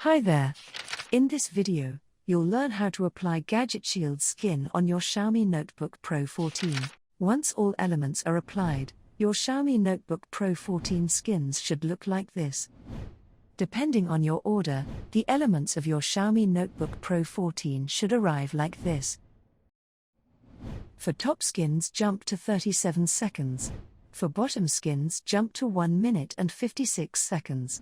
Hi there. In this video, you'll learn how to apply Gadgetshieldz skin on your Xiaomi Notebook Pro 14. Once all elements are applied, your Xiaomi Notebook Pro 14 skins should look like this. Depending on your order, the elements of your Xiaomi Notebook Pro 14 should arrive like this. For top skins, jump to 37 seconds. For bottom skins, jump to 1 minute and 56 seconds.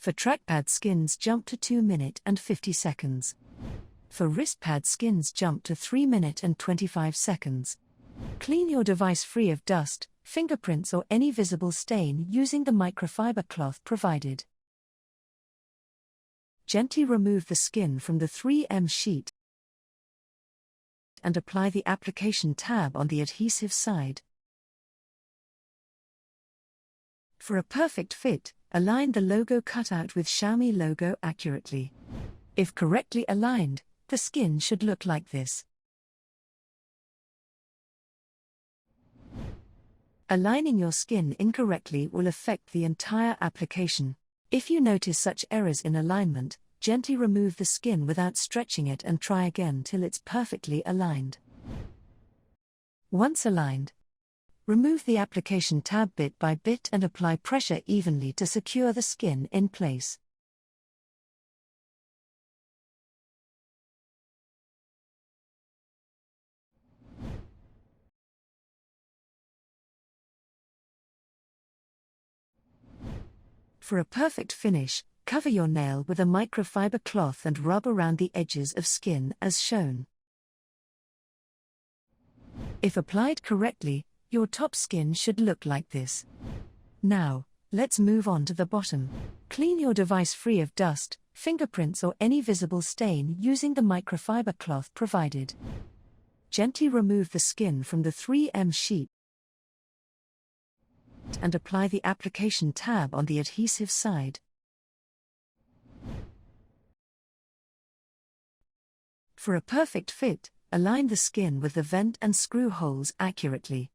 For trackpad skins, jump to 2 minutes and 50 seconds. For wristpad skins, jump to 3 minutes and 25 seconds. Clean your device free of dust, fingerprints or any visible stain using the microfiber cloth provided. Gently remove the skin from the 3M sheet and apply the application tab on the adhesive side. For a perfect fit, align the logo cutout with Xiaomi logo accurately. If correctly aligned, the skin should look like this. Aligning your skin incorrectly will affect the entire application. If you notice such errors in alignment, gently remove the skin without stretching it and try again till it's perfectly aligned. Once aligned, remove the application tab bit by bit and apply pressure evenly to secure the skin in place. For a perfect finish, cover your nail with a microfiber cloth and rub around the edges of skin as shown. If applied correctly, your top skin should look like this. Now, let's move on to the bottom. Clean your device free of dust, fingerprints or any visible stain using the microfiber cloth provided. Gently remove the skin from the 3M sheet and apply the application tab on the adhesive side. For a perfect fit, align the skin with the vent and screw holes accurately.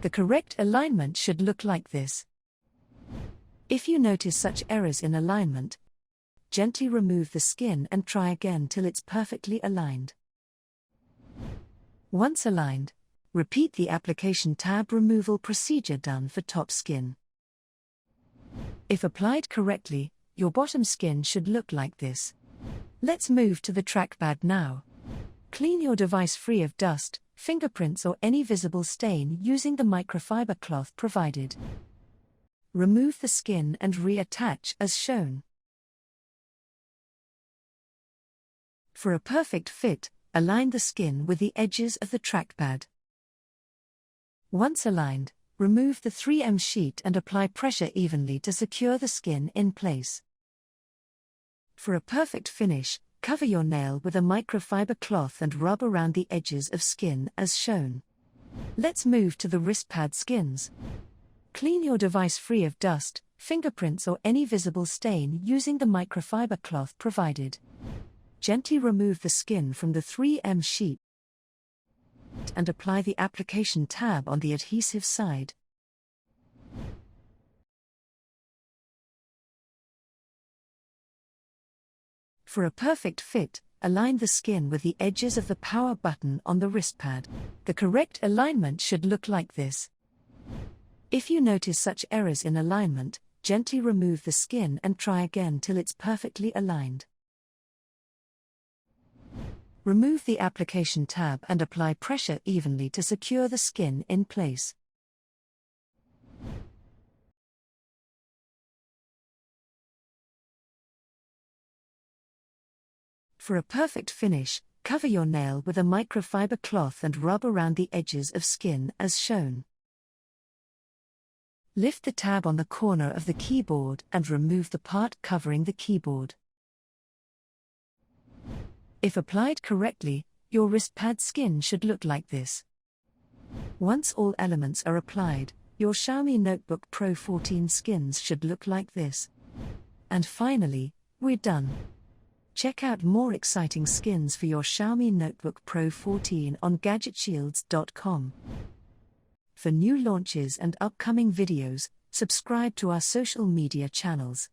The correct alignment should look like this. If you notice such errors in alignment, gently remove the skin and try again till it's perfectly aligned. Once aligned, repeat the application tab removal procedure done for top skin. If applied correctly, your bottom skin should look like this. Let's move to the trackpad now. Clean your device free of dust, fingerprints or any visible stain using the microfiber cloth provided. Remove the skin and reattach as shown. For a perfect fit, align the skin with the edges of the trackpad. Once aligned, remove the 3M sheet and apply pressure evenly to secure the skin in place. For a perfect finish, cover your nail with a microfiber cloth and rub around the edges of skin as shown. Let's move to the wristpad skins. Clean your device free of dust, fingerprints or any visible stain using the microfiber cloth provided. Gently remove the skin from the 3M sheet and apply the application tab on the adhesive side. For a perfect fit, align the skin with the edges of the power button on the wristpad. The correct alignment should look like this. If you notice such errors in alignment, gently remove the skin and try again till it's perfectly aligned. Remove the application tab and apply pressure evenly to secure the skin in place. For a perfect finish, cover your nail with a microfiber cloth and rub around the edges of skin as shown. Lift the tab on the corner of the keyboard and remove the part covering the keyboard. If applied correctly, your wristpad skin should look like this. Once all elements are applied, your Xiaomi Notebook Pro 14 skins should look like this. And finally, we're done. Check out more exciting skins for your Xiaomi Notebook Pro 14 on Gadgetshieldz.com. For new launches and upcoming videos, Subscribe to our social media channels.